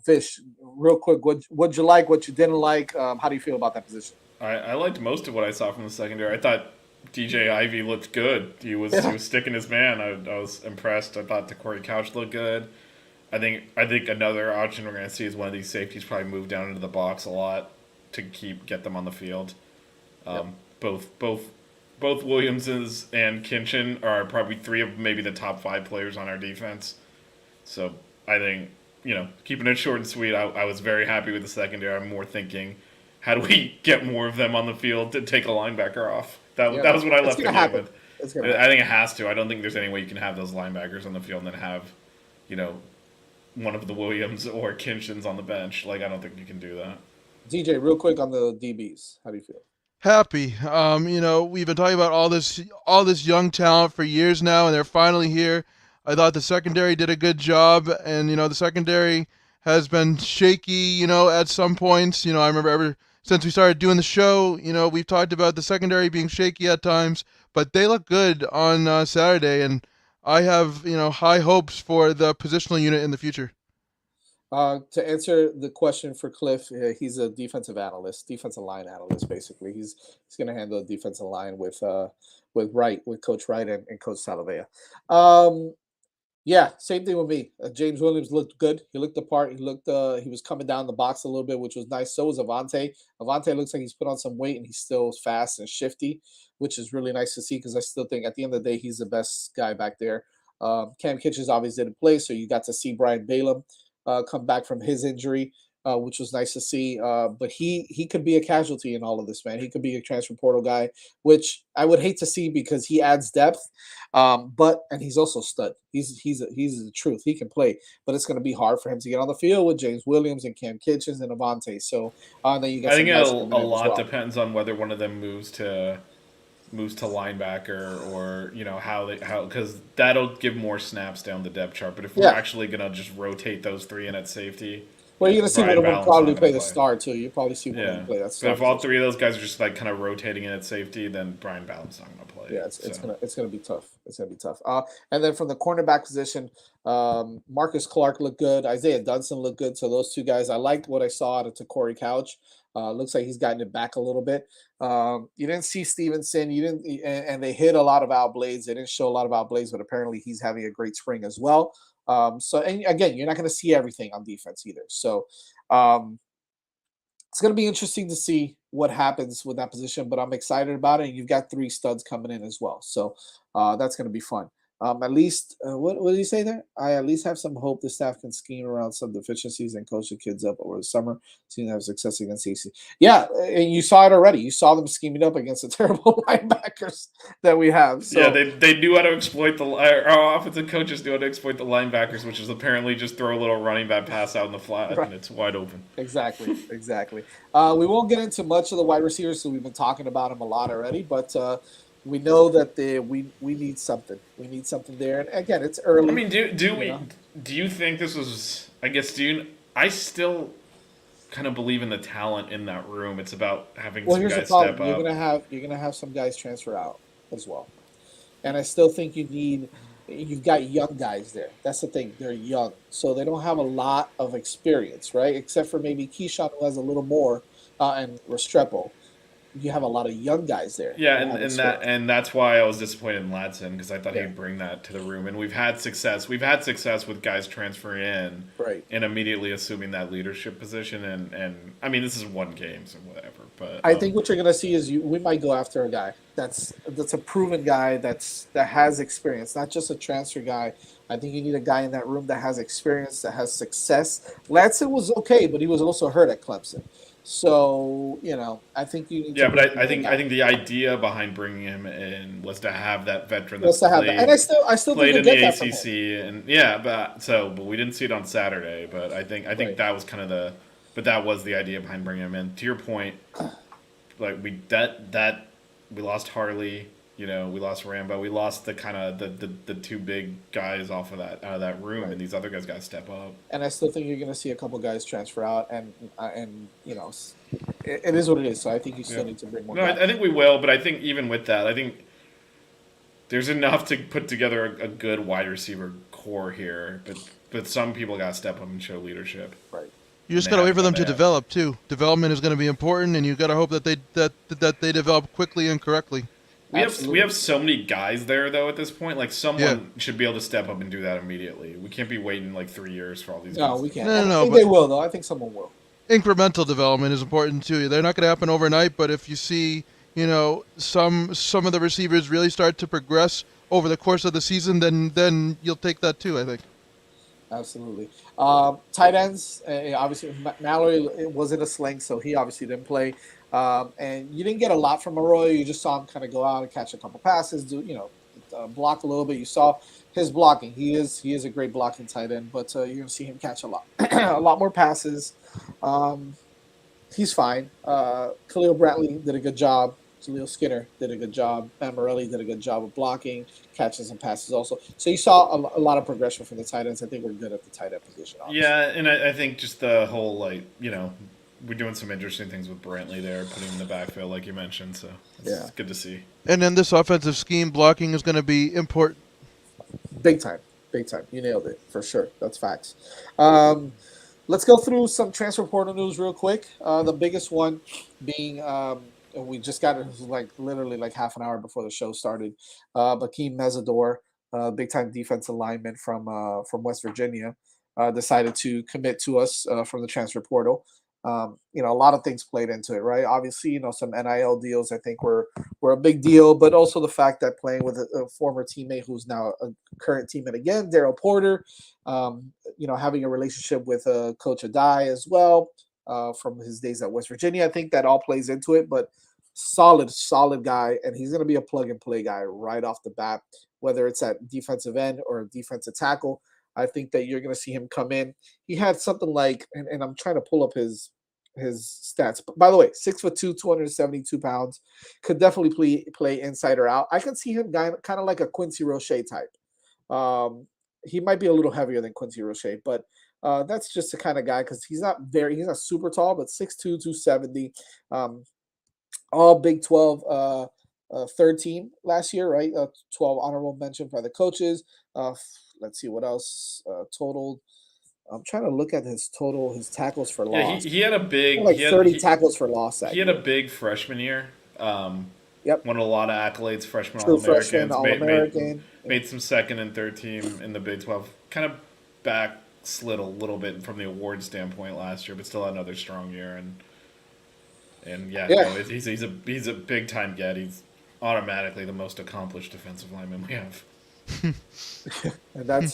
Vish, real quick, what'd you like? What you didn't like? How do you feel about that position? I liked most of what I saw from the secondary. I thought DJ Ivey looked good. He was sticking his man. I was impressed. I thought the Corey Couch looked good. I think another option we're going to see is one of these safeties probably move down into the box a lot to get them on the field. Both Williamses and Kinchin are probably three of maybe the top 5 players on our defense. So I think, keeping it short and sweet, I was very happy with the secondary. I'm more thinking, how do we get more of them on the field to take a linebacker off? That was what I left the game with. I think it has to. I don't think there's any way you can have those linebackers on the field and then have, one of the Williams or Kinchins on the bench. Like, I don't think you can do that. DJ, real quick on the DBs. How do you feel? Happy. We've been talking about all this young talent for years now, and they're finally here. I thought the secondary did a good job, and the secondary has been shaky, at some points. I remember ever since we started doing the show, we've talked about the secondary being shaky at times, but they look good on Saturday, and I have, high hopes for the positional unit in the future. To answer the question for Cliff, he's a defensive line analyst, basically. He's going to handle the defensive line with Coach Wright and Coach Salavea. Yeah, same thing with me. James Williams looked good. He looked the part. He was coming down the box a little bit, which was nice. So was Avante. Avante looks like he's put on some weight, and he's still fast and shifty, which is really nice to see because I still think at the end of the day, he's the best guy back there. Cam Kitchens obviously didn't play, so you got to see Brian Balaam come back from his injury, which was nice to see. But he could be a casualty in all of this, man. He could be a transfer portal guy, which I would hate to see because he adds depth. And he's also stud. He's the truth. He can play, but it's going to be hard for him to get on the field with James Williams and Cam Kitchens and Avante. So then you got. I think a lot depends on whether one of them moves to linebacker or because that'll give more snaps down the depth chart. But if we're actually gonna just rotate those 3 in at safety, well, you're gonna see one of them probably play the star too. You probably see one of them play that star. But if all 3 of those guys are just like kind of rotating in at safety, then Brian Ballam's not gonna play. Yeah, it's gonna be tough. It's gonna be tough. And then from the cornerback position, Marcus Clark looked good. Isaiah Dunson looked good. So those 2 guys, I liked what I saw out of Corey Couch. Looks like he's gotten it back a little bit. You didn't see Stevenson. And they hit a lot of out blades. They didn't show a lot of out blades, but apparently he's having a great spring as well. And again, you're not going to see everything on defense either. So it's going to be interesting to see what happens with that position, but I'm excited about it. And you've got 3 studs coming in as well. So that's going to be fun. At least, what did you say there? I at least have some hope the staff can scheme around some deficiencies and coach the kids up over the summer, seeing have success against AC. Yeah, and you saw it already. You saw them scheming up against the terrible linebackers that we have. So. Yeah, they knew how to exploit our offensive coaches knew how to exploit the linebackers, which is apparently just throw a little running back pass out in the flat and it's wide open. Exactly. We won't get into much of the wide receivers, so we've been talking about them a lot already, but we know that we need something. We need something there. And again, it's early. I mean, do you think this was? I guess I still kind of believe in the talent in that room. It's about having some guys step up. You're gonna have some guys transfer out as well, and I still think you've got young guys there. That's the thing. They're young, so they don't have a lot of experience, right? Except for maybe Keyshawn, who has a little more, and Restrepo. You have a lot of young guys there. Yeah, and that's why I was disappointed in Ladson because I thought he'd bring that to the room. And we've had success. We've had success with guys transferring in and immediately assuming that leadership position. And I mean, this is one game, so whatever. But I think what you're going to see is we might go after a guy that's a proven guy that has experience, not just a transfer guy. I think you need a guy in that room that has experience, that has success. Ladson was okay, but he was also hurt at Clemson. So, I think you need but I think the idea behind bringing him in was to have that veteran that's played, and I still played think in the ACC, and but we didn't see it on Saturday. But I think that was kind of that was the idea behind bringing him in. To your point, like we lost Harley. You know, we lost Rambo. We lost the kind of the two big guys off of that out of that room, Right. and these other guys got to step up. And I still think you're going to see a couple guys transfer out, and it is what it is. So I think you Yeah. still need to bring more No, guys. I think we will, but I think even with that, I think there's enough to put together a good wide receiver core here. But some people got to step up and show leadership, Right. You and just they got to wait haven't for done them that to yet. develop too. Development is going to be important, and you got to hope that they develop quickly and correctly. We Absolutely. have so many guys there though at this point. Like Yeah. someone should be able to step up and do that immediately. We can't be waiting like 3 years for all these No, guys we to can't. develop. No, no, And I no. think But they will, though. I think someone will. incremental development is important too. They're not going to happen overnight, but if you see, some of the receivers really start to progress over the course of the season, then you'll take that too. I think. Absolutely. Tight ends, obviously, Mallory was in a sling, so he obviously didn't play. And you didn't get a lot from Arroyo. You just saw him kind of go out and catch a couple passes, block a little bit. You saw his blocking. He is a great blocking tight end, but you're going to see him catch a lot, a lot more passes. Um, he's fine. Khalil Brantley did a good job. Jaleel Skinner did a good job. Matt Morelli did a good job of blocking, catches and passes also. So you saw a lot of progression from the tight ends. I think we're good at the tight end position, honestly. Yeah, and I think just the whole we're doing some interesting things with Brantley there, putting him in the backfield like you mentioned. So Yeah, it's good to see. And then this offensive scheme, blocking is going to be important. big time, big time. You nailed it for sure. That's facts. Um, let's go through some transfer portal news real quick. The biggest one being we just got it was like literally like half an hour before the show started. Bakeem Mesidor, big time defensive lineman from West Virginia, decided to commit to us from the transfer portal. A lot of things played into it, right? Obviously, some NIL deals I think were a big deal, but also the fact that playing with a former teammate who's now a current teammate again, Daryl Porter, having a relationship with Coach Adai as well from his days at West Virginia. I think that all plays into it, but solid guy, and he's going to be a plug and play guy right off the bat, whether it's at defensive end or defensive tackle. I think that you're going to see him come in. He had something like, and I'm trying to pull up his stats. But by the way, 6'2", 272 pounds, could definitely play inside or out. I can see him kind of like a Quincy Roche type. Um, he might be a little heavier than Quincy Roche, but that's just the kind of guy because he's not super tall, but 6'2", 270. Um, all Big 12 third team last year, right? 12 honorable mention by the coaches. Let's see what else totaled. I'm trying to look at his tackles for Yeah, loss. he had a big Like 30 tackles for loss he that had a year. big freshman year. Yep. Won a lot of accolades, freshman All True freshman, Americans, All American. made some second and third team in the Big 12. Kind of backslid a little bit from the award standpoint last year, but still had another strong year. And yeah, Yeah. no, he's a big time get. He's automatically the most accomplished defensive lineman we have. And that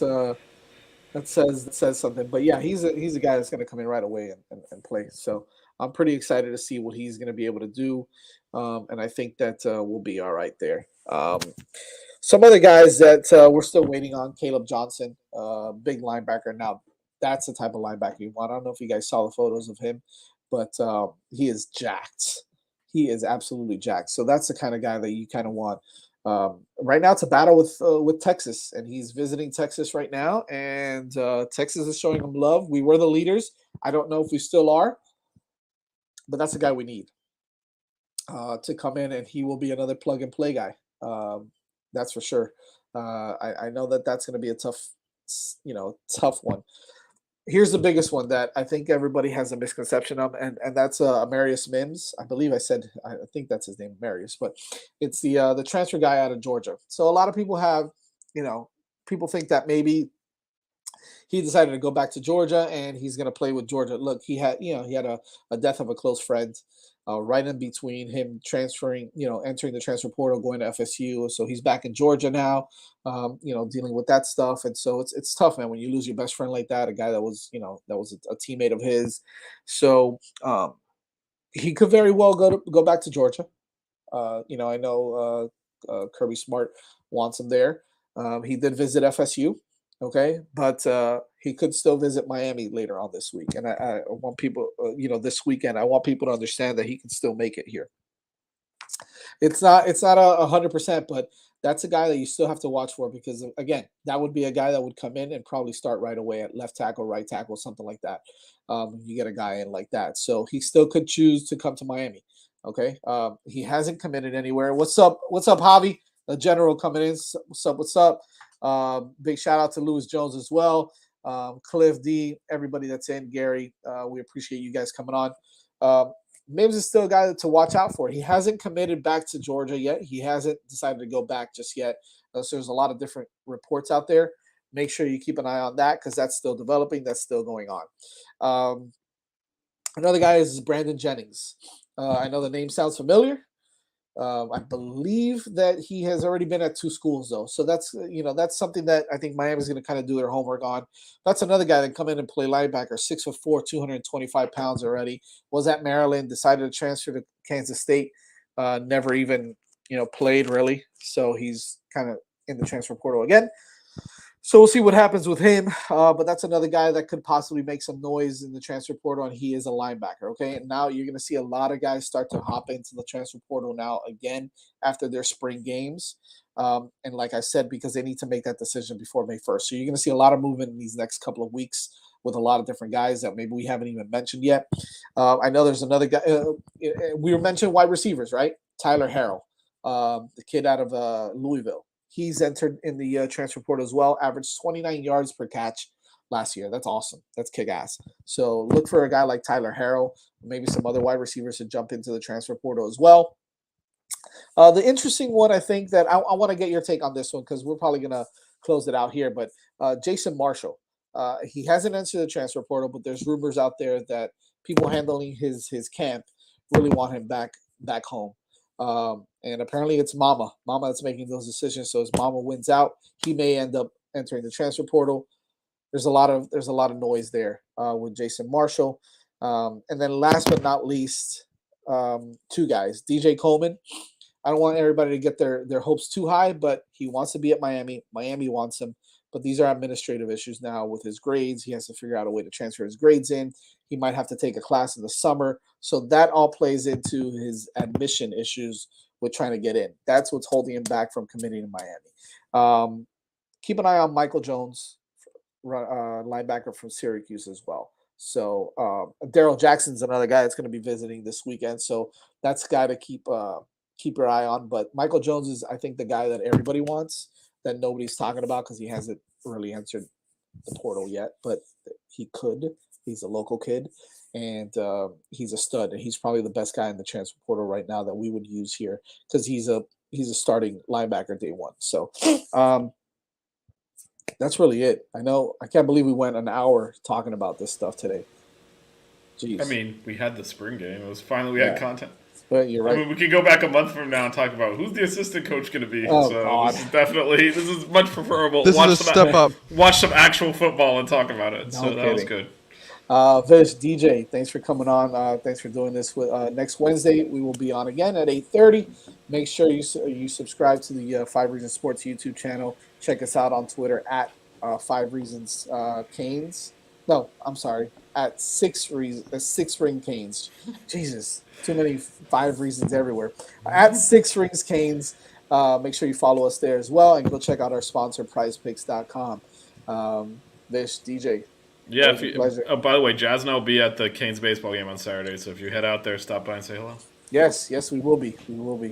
says something. But yeah, he's a guy that's going to come in right away and play. So I'm pretty excited to see what he's going to be able to do, and I think that we'll be all right there. Some other guys that we're still waiting on: Caleb Johnson, big linebacker. Now that's the type of linebacker you want. I don't know if you guys saw the photos of him, but he is jacked. He is absolutely jacked. So that's the kind of guy that you kind of want. Right now, it's a battle with Texas, and he's visiting Texas right now, and Texas is showing him love. We were the leaders. I don't know if we still are, but that's the guy we need to come in, and he will be another plug and play guy. That's for sure. I know that that's going to be a tough one. Here's the biggest one that I think everybody has a misconception of, and that's Marius Mims. I believe I think that's his name, Marius, but it's the transfer guy out of Georgia. So a lot of people people think that maybe he decided to go back to Georgia and he's going to play with Georgia. Look, he had a death of a close friend right in between him transferring, entering the transfer portal, going to FSU. So he's back in Georgia now, dealing with that stuff. And so it's tough, man, when you lose your best friend like that, a guy that was, that was a teammate of his. So he could very well go back to Georgia. I know Kirby Smart wants him there. He did visit FSU, okay, but he could still visit Miami later on this week. And I want people, this weekend, I want people to understand that he can still make it here. It's not a 100%, but that's a guy that you still have to watch for because again, that would be a guy that would come in and probably start right away at left tackle, right tackle, something like that. You get a guy in like that, so he still could choose to come to Miami. Okay, he hasn't committed anywhere. What's up? What's up, Javi? The general coming in. What's up? What's up? Big shout out to Lewis Jones as well. Cliff D, everybody that's in, Gary. We appreciate you guys coming on. Mims is still a guy to watch out for. He hasn't committed back to Georgia yet. He hasn't decided to go back just yet. So there's a lot of different reports out there. Make sure you keep an eye on that because that's still developing. That's still going on. Another guy is Brandon Jennings. I know the name sounds familiar. I believe that he has already been at 2 schools though, so that's that's something that I think Miami's going to kind of do their homework on. That's another guy that come in and play linebacker, 6'4", 225 pounds already. Was at Maryland, decided to transfer to Kansas State. Never even played really, so he's kind of in the transfer portal again. So we'll see what happens with him. But that's another guy that could possibly make some noise in the transfer portal, and he is a linebacker. Okay, and now you're going to see a lot of guys start to hop into the transfer portal now again after their spring games. And like I said, because they need to make that decision before May 1st. So you're going to see a lot of movement in these next couple of weeks with a lot of different guys that maybe we haven't even mentioned yet. I know there's another guy. We were mentioning wide receivers, right? Tyler Harrell, the kid out of Louisville. He's entered in the transfer portal as well, averaged 29 yards per catch last year. That's awesome. That's kick-ass. So look for a guy like Tyler Harrell, maybe some other wide receivers to jump into the transfer portal as well. The interesting one, I think that I want to get your take on this one because we're probably going to close it out here, but Jason Marshall. He hasn't entered the transfer portal, but there's rumors out there that people handling his camp really want him back home. And apparently it's Mama that's making those decisions. So as Mama wins out, he may end up entering the transfer portal. There's a lot of noise there with Jason Marshall. And then last but not least, 2 guys, DJ Coleman. I don't want everybody to get their hopes too high, but he wants to be at Miami. Miami wants him. But these are administrative issues now with his grades. He has to figure out a way to transfer his grades in. He might have to take a class in the summer. So that all plays into his admission issues with trying to get in. That's what's holding him back from committing to Miami. Keep an eye on Michael Jones, linebacker from Syracuse as well. So Daryl Jackson's another guy that's going to be visiting this weekend. So that's a guy to keep your eye on. But Michael Jones is, I think, the guy that everybody wants, that nobody's talking about because he hasn't really entered the portal yet, but he could. He's a local kid, and he's a stud, and he's probably the best guy in the transfer portal right now that we would use here because he's a starting linebacker day one. So that's really it. I can't believe we went an hour talking about this stuff today. Jeez. I mean, we had the spring game. It was finally we had content. But you're right. I mean, we could go back a month from now and talk about who's the assistant coach going to be. Oh, so God. this is much preferable. This is a step up. Watch some actual football and talk about it. No so kidding. That was good. Vish, DJ, thanks for coming on. Thanks for doing this. Next Wednesday, we will be on again at 8:30. Make sure you subscribe to the 5 Reasons Sports YouTube channel. Check us out on Twitter at 5 Reasons Canes. No, I'm sorry, at 6 Ring Canes. Jesus, too many 5 Reasons everywhere. At 6 Rings Canes. Make sure you follow us there as well, and go check out our sponsor, PrizePicks.com. Vish, DJ. Yeah. By the way, Jazz and I will be at the Canes baseball game on Saturday. So if you head out there, stop by and say hello. Yes, we will be.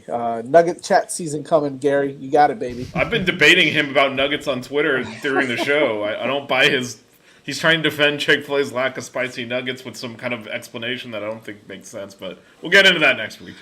Nugget chat season coming, Gary. You got it, baby. I've been debating him about Nuggets on Twitter during the show. I don't buy his. He's trying to defend Chick-fil-A's lack of spicy nuggets with some kind of explanation that I don't think makes sense. But we'll get into that next week.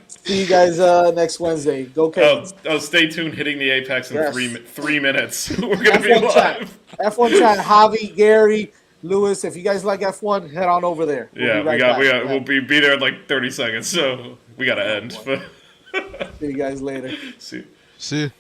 See you guys next Wednesday. Go Canes. Stay tuned. Hitting the apex in 3 minutes. We're gonna be live. F1 chat. Javi, Gary, Lewis. If you guys like F1, head on over there. We'll be there in like 30 seconds. So we gotta end. See you guys later. See you. See you.